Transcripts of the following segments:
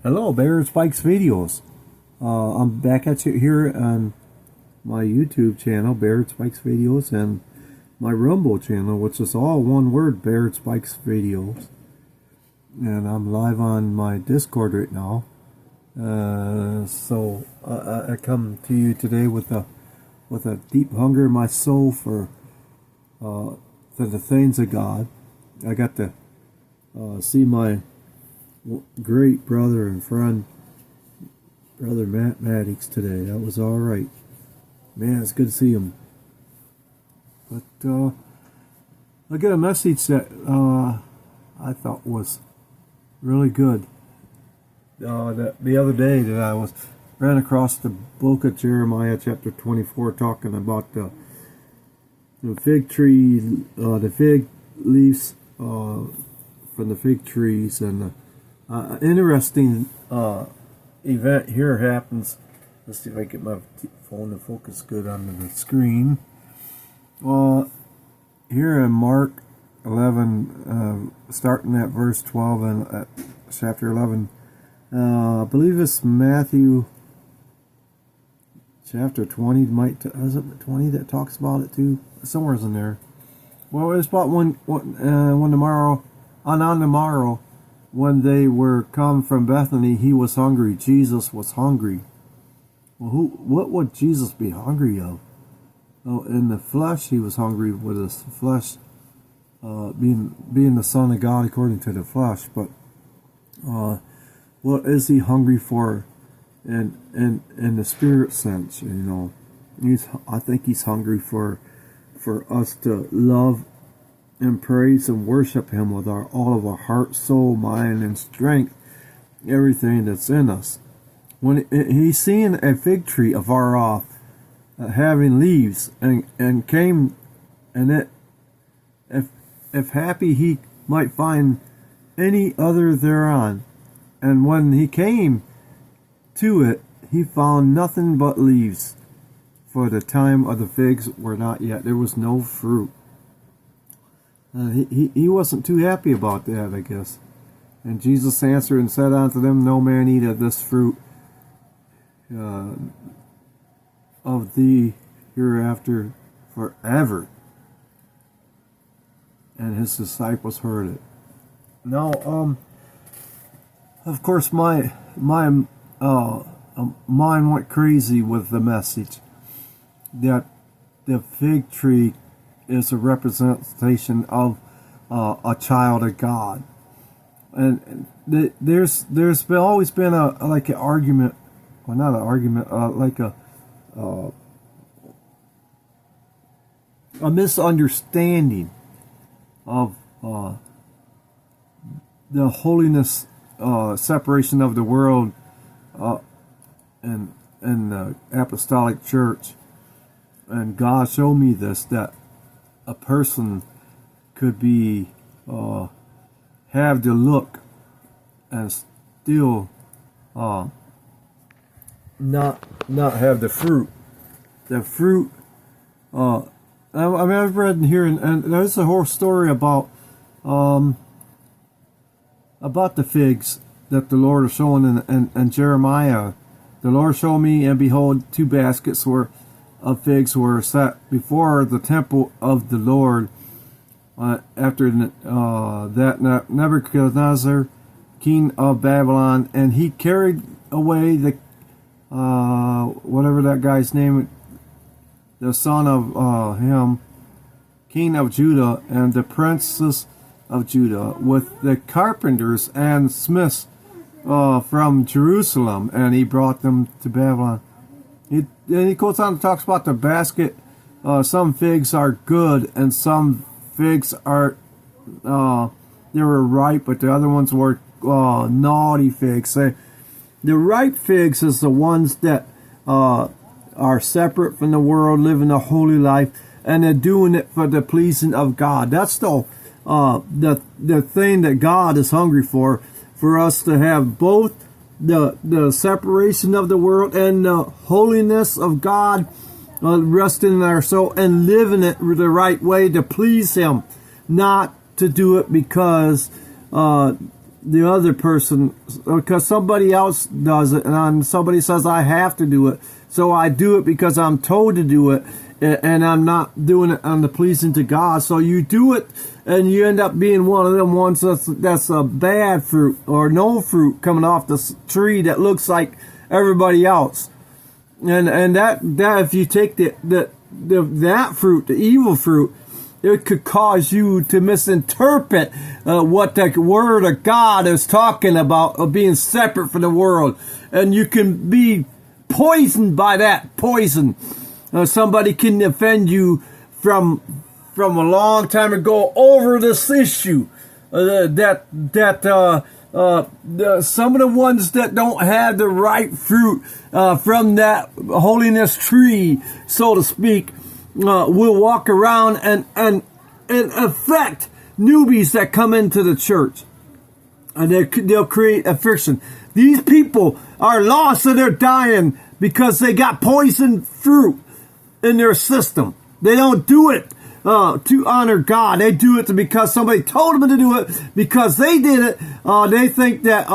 Hello, Bear Spikes Videos. I'm back at you here on my YouTube channel, Bear Spikes Videos, and my Rumble channel, which is all one word, Bear Spikes Videos. And I'm live on my Discord right now. So I come to you today with a deep hunger in my soul for the things of God. I got to see my great brother and friend, Brother Matt Maddox, today. That was all right. Man, it's good to see him. But I got a message that I thought was really good. The other day that I ran across the book of Jeremiah chapter 24, talking about the fig tree, the fig leaves from the fig trees, and interesting event here happens. Let's see if I get my phone to focus good on the screen. Here in Mark 11, starting at verse 12 and chapter 11, I believe it's Matthew chapter 20. Is it 20 that talks about it too? Somewhere's in there. Well, it's about on the morrow, when they were come from Bethany, he was hungry. Jesus was hungry. Well, what would Jesus be hungry of? Oh, in the flesh, he was hungry with his flesh, being the Son of God according to the flesh. But what is he hungry for in the spirit sense? You know, I think he's hungry for us to love and praise and worship him with all of our heart, soul, mind, and strength, everything that's in us. When he's seeing a fig tree afar off, having leaves, and came, and it, if happy he might find any other thereon, and when he came to it, he found nothing but leaves, for the time of the figs were not yet. There was no fruit. He wasn't too happy about that, I guess. And Jesus answered and said unto them, No man eat of this fruit of thee hereafter forever. And his disciples heard it. Now, of course, my mind went crazy with the message that the fig tree is a representation of a child of God, and there's always been an argument, well, not an argument, like a misunderstanding of the holiness, separation of the world, and the apostolic church. And God showed me this, that a person could be have the look and still not have the fruit. The fruit. I've read in here, and there's a whole story about the figs that the Lord is showing in Jeremiah. The Lord showed me, and behold, 2 baskets of figs were set before the temple of the Lord, after that Nebuchadnezzar, king of Babylon, and he carried away the whatever that guy's name, the son of him, king of Judah, and the princes of Judah, with the carpenters and smiths from Jerusalem, and he brought them to Babylon. And he goes on and talks about the basket. Some figs are good, and some figs are they were ripe, but the other ones were naughty figs. The ripe figs is the ones that are separate from the world, living a holy life, and they're doing it for the pleasing of God. That's the thing that God is hungry for us to have both the separation of the world and the holiness of God resting in our soul, and living it the right way to please him, not to do it because the other person, because somebody else does it, and somebody says I have to do it, so I do it because I'm told to do it, and I'm not doing it on the pleasing to God. So you do it, and you end up being one of them ones that's a bad fruit or no fruit coming off the tree that looks like everybody else. And that if you take that fruit, the evil fruit, it could cause you to misinterpret what the Word of God is talking about, of being separate from the world. And you can be poisoned by that poison. Somebody can offend you from a long time ago over this issue. Some of the ones that don't have the right fruit from that holiness tree, so to speak, will walk around and affect newbies that come into the church. And they'll create a friction. These people are lost and they're dying because they got poisoned fruit in their system. They don't do it to honor God. They do it because somebody told them to do it, because they did it. They think that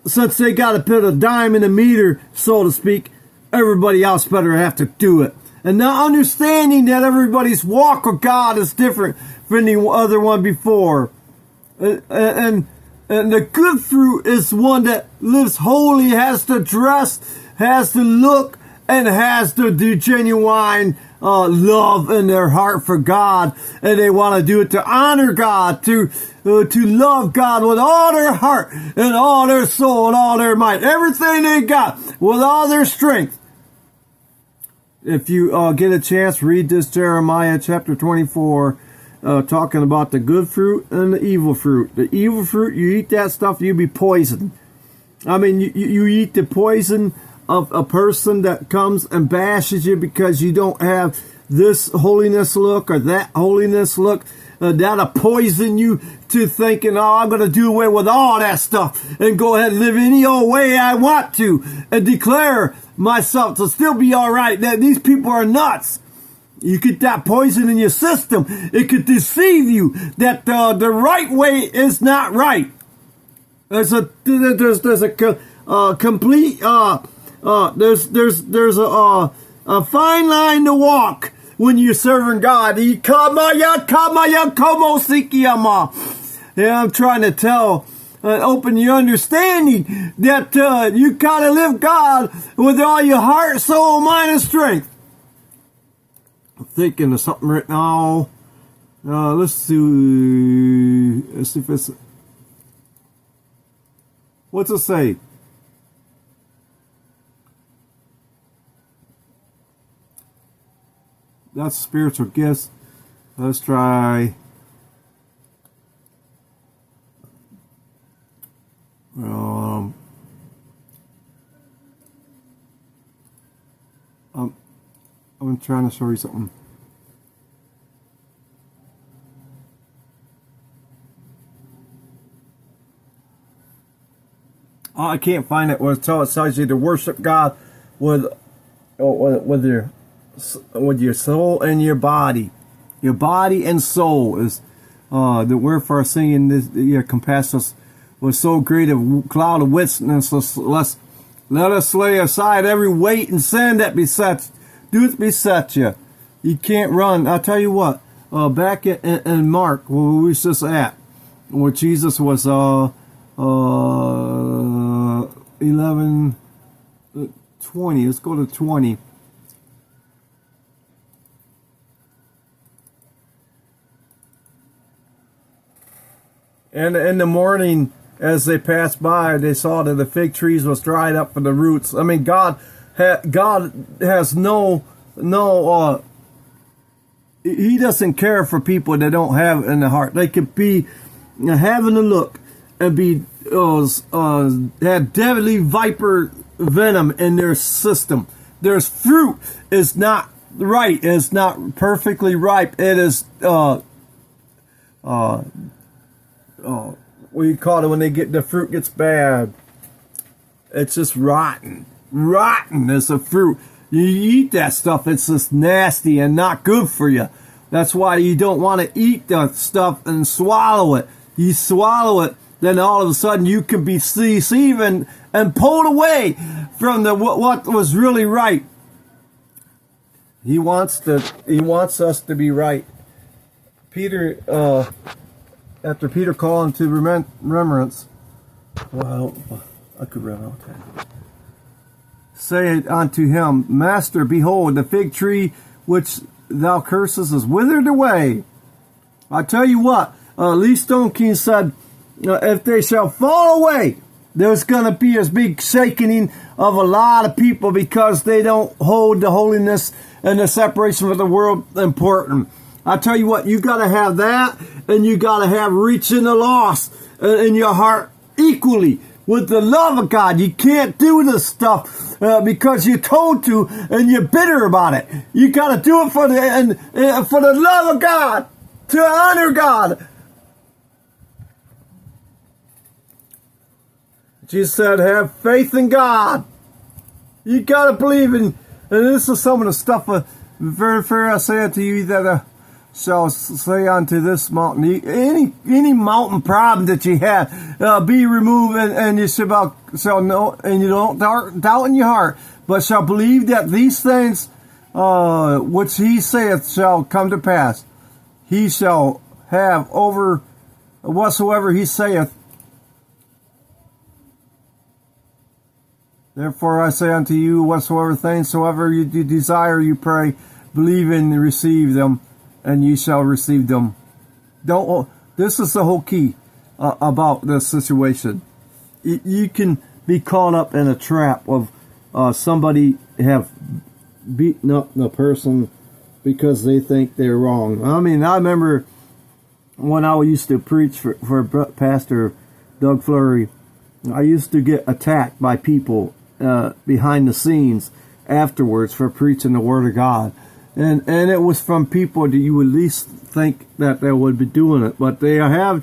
since they got to put a dime in the meter, so to speak, everybody else better have to do it. And not understanding that everybody's walk with God is different from the other one before. And the good fruit is one that lives holy, has the dress, has the look, and has the genuine love in their heart for God. And they want to do it to honor God, to love God with all their heart and all their soul and all their might. Everything they got with all their strength. If you get a chance, read this Jeremiah chapter 24, talking about the good fruit and the evil fruit. The evil fruit, you eat that stuff, you be poisoned. I mean, you eat the poison of a person that comes and bashes you because you don't have this holiness look or that holiness look. That'll poison you to thinking, oh, I'm going to do away with all that stuff and go ahead and live any old way I want to and declare myself to still be all right. That these people are nuts. You get that poison in your system. It could deceive you that the right way is not right. There's a complete there's a fine line to walk when you're serving God. Yeah, I'm trying to tell, open your understanding that you gotta live God with all your heart, soul, mind, and strength. I'm thinking of something right now. Let's see if it's, what's it say? That's spiritual gifts. Let's try. I'm trying to show you something. I can't find it. Where it tells you to worship God with your soul and your body. Your body and soul is the word for singing this. Compass us with so great a cloud of witness. Let us lay aside every weight and sin that beset you. You can't run. I'll tell you what. Back in Mark, where we was just at, where Jesus was 11, 20. Let's go to 20. And in the morning, as they passed by, they saw that the fig trees was dried up from the roots. I mean, God has no. He doesn't care for people that don't have it in the heart. They could be having a look and be have deadly viper venom in their system. Their fruit is not right. It's not perfectly ripe. It is what do you call it when the fruit gets bad? It's just rotten. Rotten is a fruit. You eat that stuff, it's just nasty and not good for you. That's why you don't want to eat that stuff and swallow it. You swallow it then all of a sudden you can be deceived and pulled away from what was really right. He wants us to be right. Peter, after Peter called him to remembrance, well, I could run out of time. Say unto him, Master, behold, the fig tree which thou cursest is withered away. I tell you what, Lee Stone King said, if they shall fall away, there's going to be a big shaking of a lot of people because they don't hold the holiness and the separation from the world important. I tell you what, you got to have that, and you got to have reaching the lost in your heart equally with the love of God. You can't do this stuff because you're told to, and you're bitter about it. You got to do it for the love of God, to honor God. Jesus said, have faith in God. You got to believe in, and this is some of the stuff, very fair I say unto you that shall say unto this mountain, any mountain problem that you have, be removed, and you shall know, and you don't doubt in your heart, but shall believe that these things which he saith shall come to pass. He shall have over whatsoever he saith. Therefore I say unto you, whatsoever things soever you desire, you pray, believe in and receive them, and ye shall receive them. This is the whole key about this situation. You can be caught up in a trap of somebody have beaten up the person because they think they're wrong. I mean, I remember when I used to preach for Pastor Doug Flurry, I used to get attacked by people behind the scenes afterwards for preaching the Word of God. And it was from people that you would least think that they would be doing it. But they're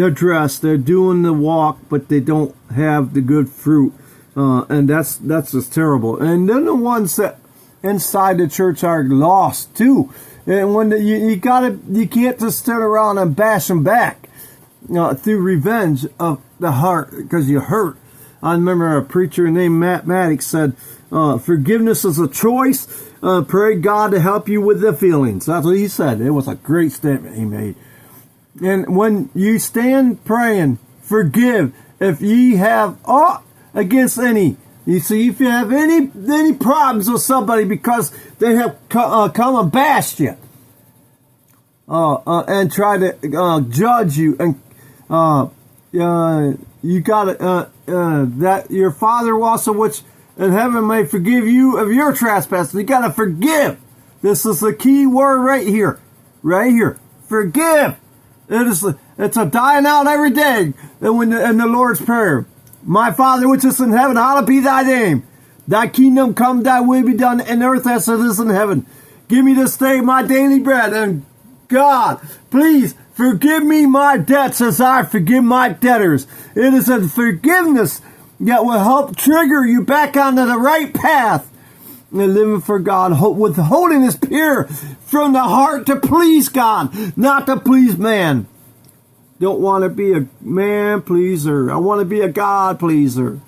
dressed, they're doing the walk, but they don't have the good fruit. And that's just terrible. And then the ones that inside the church are lost too. And when you can't just turn around and bash them back through revenge of the heart because you're hurt. I remember a preacher named Matt Maddox said, forgiveness is a choice. Pray God to help you with the feelings. That's what he said. It was a great statement he made. And when you stand praying, forgive if ye have aught against any. You see, if you have any problems with somebody because they have come and bashed you and try to judge you, and you got that your Father also which in heaven may forgive you of your trespasses. You got to forgive. This is the key word right here. Forgive. It's a dying out every day in the Lord's Prayer. My Father which is in heaven, hallowed be thy name. Thy kingdom come, thy will be done in earth as it is in heaven. Give me this day my daily bread. And God, please forgive me my debts as I forgive my debtors. It is a forgiveness that will help trigger you back onto the right path and living for God with holiness pure from the heart to please God, not to please man. Don't want to be a man pleaser. I want to be a God pleaser.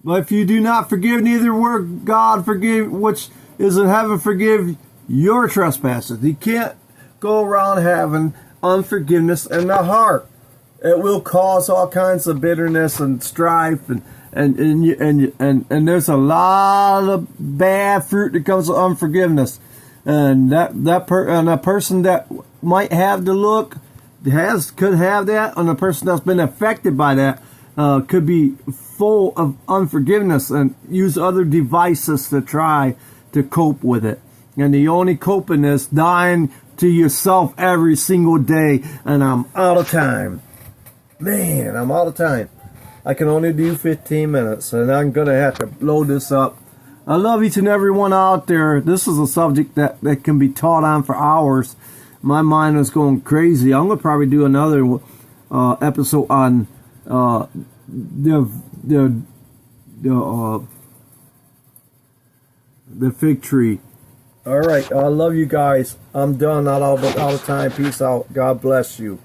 But if you do not forgive, neither will God forgive which is in heaven forgive your trespasses. You can't go around having unforgiveness in the heart. It will cause all kinds of bitterness and strife, and there's a lot of bad fruit that comes with unforgiveness. And a person that might have the look could have that, and a person that's been affected by that could be full of unforgiveness and use other devices to try to cope with it. And the only coping is dying to yourself every single day. And I'm out of time. Man, I'm out of time. I can only do 15 minutes, and I'm going to have to blow this up. I love each and every one out there. This is a subject that can be taught on for hours. My mind is going crazy. I'm going to probably do another episode on the fig tree. All right, I love you guys. I'm done. Not all of time. Peace out. God bless you.